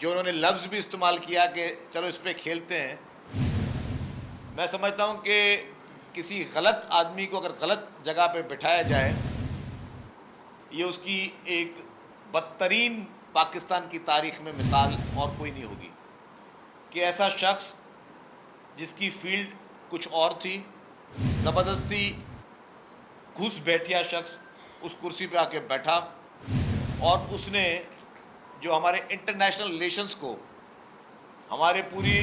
جو انہوں نے لفظ بھی استعمال کیا کہ چلو اس پہ کھیلتے ہیں، میں سمجھتا ہوں کہ کسی غلط آدمی کو اگر غلط جگہ پہ بٹھایا جائے، یہ اس کی ایک بدترین پاکستان کی تاریخ میں مثال اور کوئی نہیں ہوگی کہ ایسا شخص جس کی فیلڈ کچھ اور تھی، زبردستی گھس بیٹھیا شخص اس کرسی پہ آ کے بیٹھا، اور اس نے جو ہمارے انٹرنیشنل ریلیشنز کو، ہمارے پوری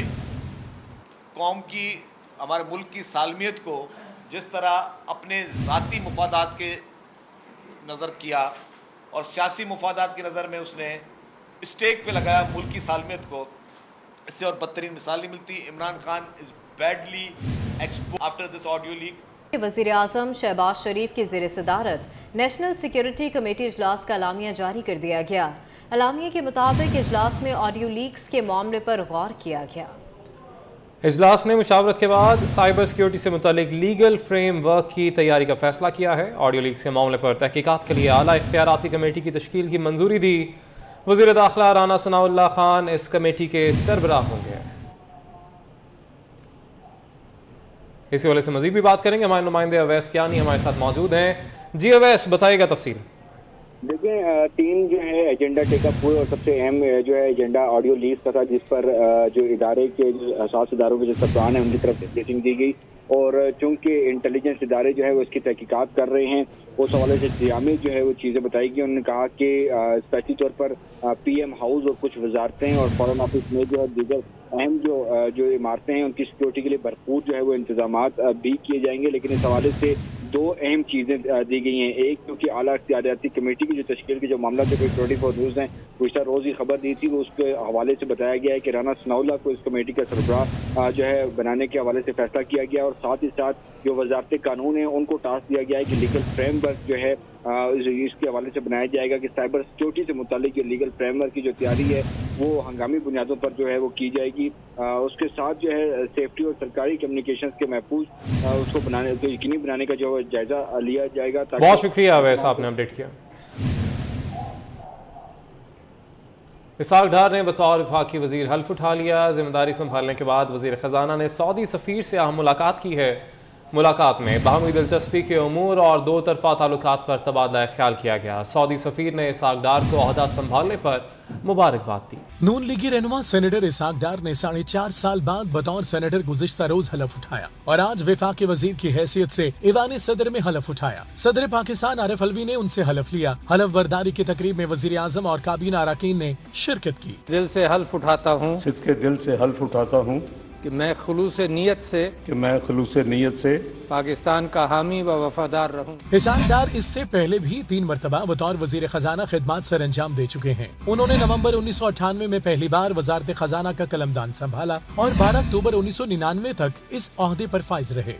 قوم کی، ہمارے ملک کی سالمیت کو جس طرح اپنے ذاتی مفادات کے نظر کیا اور سیاسی مفادات کی نظر میں اس نے اسٹیک پہ لگایا ملک کی سالمیت کو، اس سے اور بدترین مثال نہیں ملتی. Imran Khan is badly exposed after this audio leak. وزیر اعظم شہباز شریف کی زیر صدارت نیشنل سیکیورٹی کمیٹی اجلاس کا اعلامیہ جاری کر دیا گیا. اعلامیے کے مطابق اجلاس میں آڈیو لیکس کے معاملے پر غور کیا گیا. اجلاس نے مشاورت کے بعد سائبر سیکیورٹی سے متعلق لیگل فریم ورک کی تیاری کا فیصلہ کیا ہے. آڈیو لیکس کے معاملے پر تحقیقات کے لیے اعلیٰ اختیاراتی کمیٹی کی تشکیل کی منظوری دی. وزیر داخلہ رانا ثناء اللہ خان اس کمیٹی کے سربراہ ہوں گے. اسی حوالے سے مزید بھی بات کریں گے. ہمارے نمائندے اویس کیانی ہمارے ساتھ موجود ہیں. جی اویس، بتائیے گا تفصیل. دیکھیں، 3 جو ہے ایجنڈا ٹیک اپ ہوئے، اور سب سے اہم جو ہے ایجنڈا آڈیو لیکس کا تھا، جس پر جو ادارے کے اساس اداروں کے جو سربراہ ہیں ان کی طرف سے بریفنگ دی گئی. اور چونکہ انٹیلیجنس ادارے جو ہے وہ اس کی تحقیقات کر رہے ہیں، اس حوالے سے انتظامی جو ہے وہ چیزیں بتائی گئی. انہوں نے کہا کہ اسپیشلی طور پر پی ایم ہاؤس اور کچھ وزارتیں اور فارن آفس میں جو ہے دیگر اہم جو عمارتیں ہیں ان کی سیکورٹی کے لیے بھرپور جو ہے وہ انتظامات بھی کیے جائیں گے. لیکن اس حوالے سے 2 اہم چیزیں دی گئی ہیں. ایک، کیونکہ اعلیٰ اختیاراتی کمیٹی کی جو تشکیل کے جو معاملہ تھے، 24 نیوز ہیں گزشتہ روز ہی خبر دی تھی، وہ اس کے حوالے سے بتایا گیا ہے کہ رانا ثناء اللہ کو اس کمیٹی کا سربراہ جو ہے بنانے کے حوالے سے فیصلہ کیا گیا. اور ساتھ ہی ساتھ جو وزارت قانون ہیں ان کو ٹاسک دیا گیا ہے کہ لیگل فریم ورک جو ہے اس کے حوالے سے بنایا جائے گا کہ سائبر سیکیورٹی سے متعلق جو لیگل فریم ورک کی جو تیاری ہے وہ ہنگامی بنیادوں پر جو ہے وہ کی جائے گی. اس کے ساتھ جو ہے سیفٹی اور سرکاری کمیونیکیشنز کے محفوظ اس کو بنانے کو یقینی بنانے کا جو جائزہ لیا جائے گا. بہت شکریہ اویس، آپ نے اپڈیٹ کیا. اسحاق ڈار نے بطور وفاقی وزیر حلف اٹھا لیا. ذمہ داری سنبھالنے کے بعد وزیر خزانہ نے سعودی سفیر سے اہم ملاقات کی ہے. ملاقات میں باہمی دلچسپی کے امور اور 2 طرفہ تعلقات پر تبادلہ خیال کیا گیا. سعودی سفیر نے اسحاق ڈار کو عہدہ سنبھالنے پر مبارکباد دی. نون لیگی رہنما سینیٹر اسحاق ڈار نے 4.5 سال بعد بطور سینیٹر گزشتہ روز حلف اٹھایا اور آج وفاقی وزیر کی حیثیت سے ایوان صدر میں حلف اٹھایا. صدر پاکستان عارف الوی نے ان سے حلف لیا. حلف برداری کی تقریب میں وزیر اعظم اور کابینہ اراکین نے شرکت کی. دل سے حلف اٹھاتا ہوں، صدق کے دل سے حلف اٹھاتا ہوں کہ میں خلوص نیت سے پاکستان کا حامی و وفادار رہوں. اسحاق ڈار اس سے پہلے بھی 3 مرتبہ بطور وزیر خزانہ خدمات سر انجام دے چکے ہیں. انہوں نے نومبر 1998 میں پہلی بار وزارت خزانہ کا قلمدان سنبھالا اور 12 اکتوبر 1999 تک اس عہدے پر فائز رہے.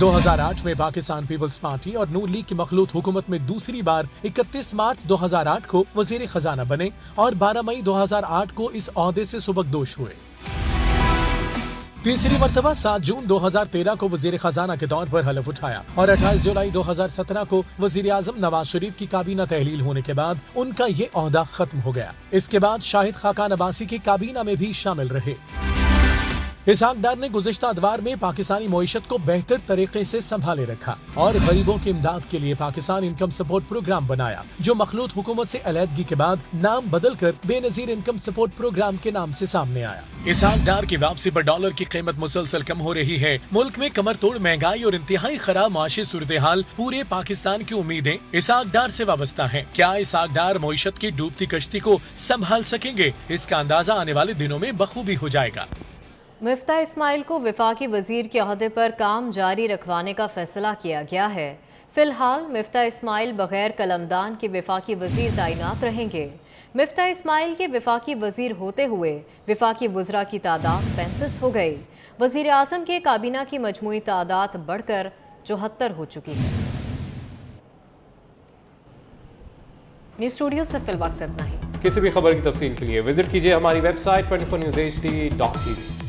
2008 میں پاکستان پیپلز پارٹی اور نون لیگ کی مخلوط حکومت میں دوسری بار 31 مارچ 2008 کو وزیر خزانہ بنے اور 12 مئی 2008 کو اس عہدے سے سبکدوش ہوئے. تیسری مرتبہ 7 جون 2013 کو وزیر خزانہ کے طور پر حلف اٹھایا اور 28 جولائی 2017 کو وزیر اعظم نواز شریف کی کابینہ تحلیل ہونے کے بعد ان کا یہ عہدہ ختم ہو گیا. اس کے بعد شاہد خاقان عباسی کی کابینہ میں بھی شامل رہے. اسحاق ڈار نے گزشتہ ادوار میں پاکستانی معیشت کو بہتر طریقے سے سنبھالے رکھا اور غریبوں کی امداد کے لیے پاکستان انکم سپورٹ پروگرام بنایا، جو مخلوط حکومت سے علیحدگی کے بعد نام بدل کر بے نظیر انکم سپورٹ پروگرام کے نام سے سامنے آیا. اسحاق ڈار کی واپسی پر ڈالر کی قیمت مسلسل کم ہو رہی ہے. ملک میں کمر توڑ مہنگائی اور انتہائی خراب معاشی صورتحال پورے پاکستان کی امیدیں اسحاق ڈار سے وابستہ ہیں. کیا اسحاق ڈار معیشت کی ڈوبتی کشتی کو سنبھال سکیں گے؟ اس کا اندازہ آنے والے دنوں میں بخوبی ہو جائے گا. مفتاح اسماعیل کو وفاقی وزیر کے عہدے پر کام جاری رکھوانے کا فیصلہ کیا گیا ہے. فی الحال مفتاح اسماعیل بغیر قلمدان کے وفاقی وزیر تعینات رہیں گے. مفتاح اسماعیل کے وفاقی وزیر ہوتے ہوئے وفاقی وزراء کی تعداد 35 ہو گئی. وزیر اعظم کے کابینہ کی مجموعی تعداد بڑھ کر 74 ہو چکی ہے. نیوز اسٹوڈیو سے فی الوقت اتنا ہی. کسی بھی خبر کی تفصیل کے لیے وزٹ کیجیے ہماری ویب سائٹ 24newshd.tv.